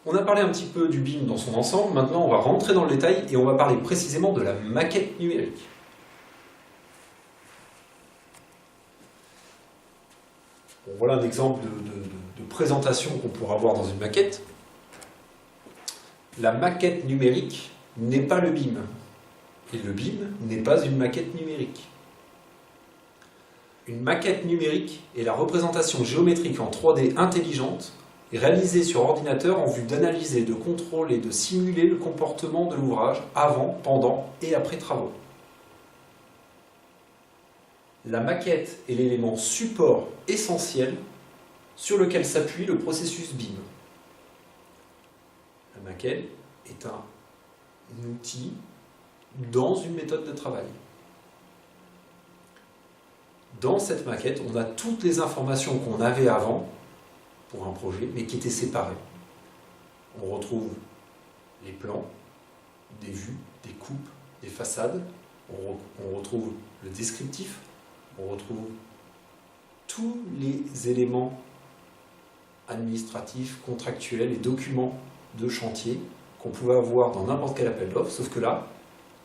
On a parlé un petit peu du BIM dans son ensemble, maintenant on va rentrer dans le détail et on va parler précisément de la maquette numérique. Bon, voilà un exemple de présentation qu'on pourra avoir dans une maquette. La maquette numérique n'est pas le BIM. Et le BIM n'est pas une maquette numérique. Une maquette numérique est la représentation géométrique en 3D intelligente et réalisée sur ordinateur en vue d'analyser, de contrôler et de simuler le comportement de l'ouvrage avant, pendant et après travaux. La maquette est l'élément support essentiel sur lequel s'appuie le processus BIM. La maquette est un outil dans une méthode de travail. Dans cette maquette, on a toutes les informations qu'on avait avant pour un projet, mais qui étaient séparées. On retrouve les plans, des vues, des coupes, des façades, on retrouve le descriptif, on retrouve tous les éléments administratifs, contractuels et documents de chantier qu'on pouvait avoir dans n'importe quel appel d'offres, sauf que là,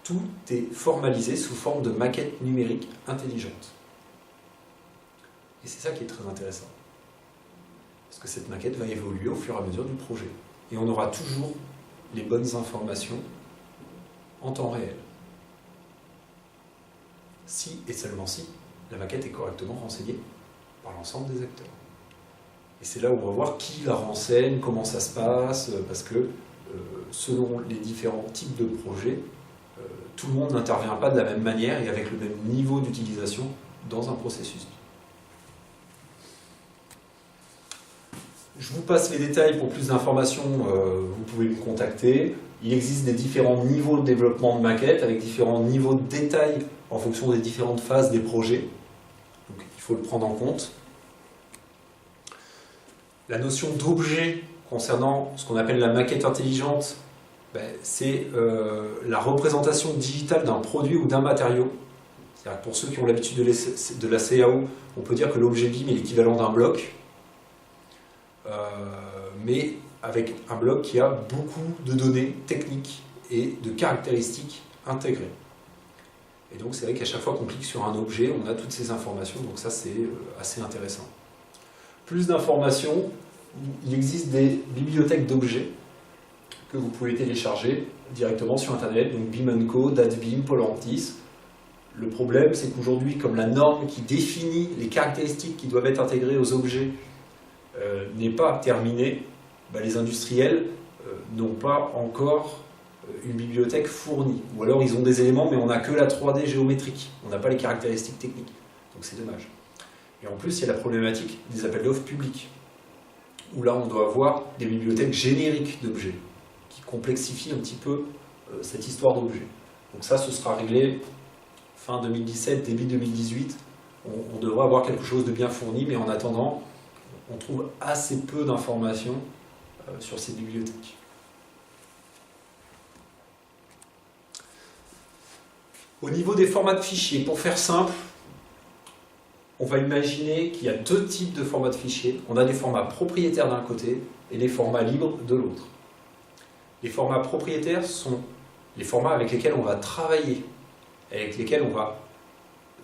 tout est formalisé sous forme de maquette numérique intelligente. Et c'est ça qui est très intéressant. Parce que cette maquette va évoluer au fur et à mesure du projet. Et on aura toujours les bonnes informations en temps réel. Si, et seulement si, la maquette est correctement renseignée par l'ensemble des acteurs. Et c'est là où on va voir qui la renseigne, comment ça se passe, parce que selon les différents types de projets, tout le monde n'intervient pas de la même manière et avec le même niveau d'utilisation dans un processus. Je vous passe les détails pour plus d'informations, vous pouvez me contacter. Il existe des différents niveaux de développement de maquettes avec différents niveaux de détail en fonction des différentes phases des projets. Donc il faut le prendre en compte. La notion d'objet concernant ce qu'on appelle la maquette intelligente, c'est la représentation digitale d'un produit ou d'un matériau. C'est-à-dire que pour ceux qui ont l'habitude de la CAO, on peut dire que l'objet BIM est l'équivalent d'un bloc. Mais avec un bloc qui a beaucoup de données techniques et de caractéristiques intégrées. Et donc c'est vrai qu'à chaque fois qu'on clique sur un objet, on a toutes ces informations, donc ça c'est assez intéressant. Plus d'informations, il existe des bibliothèques d'objets que vous pouvez télécharger directement sur Internet, donc BIM & Co, DATBIM, Polantis. Le problème c'est qu'aujourd'hui, comme la norme qui définit les caractéristiques qui doivent être intégrées aux objets n'est pas terminée, les industriels n'ont pas encore une bibliothèque fournie. Ou alors ils ont des éléments, mais on n'a que la 3D géométrique. On n'a pas les caractéristiques techniques. Donc c'est dommage. Et en plus, il y a la problématique des appels d'offres publics, où là on doit avoir des bibliothèques génériques d'objets, qui complexifient un petit peu cette histoire d'objets. Donc ça, ce sera réglé fin 2017, début 2018. On devrait avoir quelque chose de bien fourni, mais en attendant, on trouve assez peu d'informations sur ces bibliothèques. Au niveau des formats de fichiers, pour faire simple, on va imaginer qu'il y a deux types de formats de fichiers. On a des formats propriétaires d'un côté et des formats libres de l'autre. Les formats propriétaires sont les formats avec lesquels on va travailler, avec lesquels on va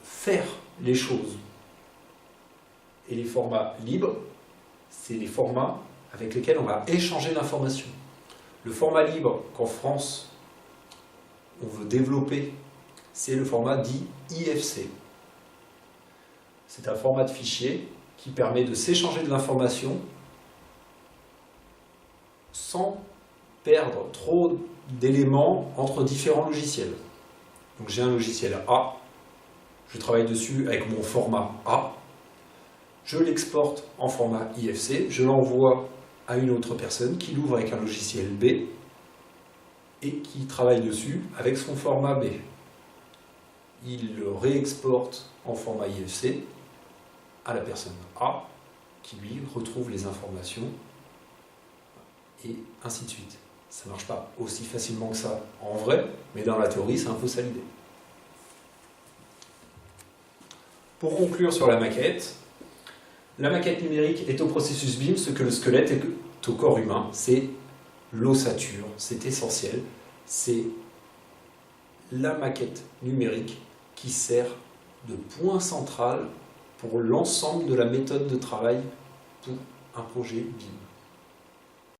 faire les choses. Et les formats libres, c'est les formats avec lesquels on va échanger l'information. Le format libre qu'en France, on veut développer, c'est le format dit IFC. C'est un format de fichier qui permet de s'échanger de l'information sans perdre trop d'éléments entre différents logiciels. Donc j'ai un logiciel A, je travaille dessus avec mon format A, je l'exporte en format IFC, je l'envoie à une autre personne qui l'ouvre avec un logiciel B et qui travaille dessus avec son format B. Il le réexporte en format IFC à la personne A qui lui retrouve les informations et ainsi de suite. Ça ne marche pas aussi facilement que ça en vrai, mais dans la théorie, c'est un peu ça l'idée. Pour conclure sur la maquette numérique est au processus BIM ce que le squelette est au corps humain, c'est l'ossature, c'est essentiel. C'est la maquette numérique qui sert de point central pour l'ensemble de la méthode de travail pour un projet BIM.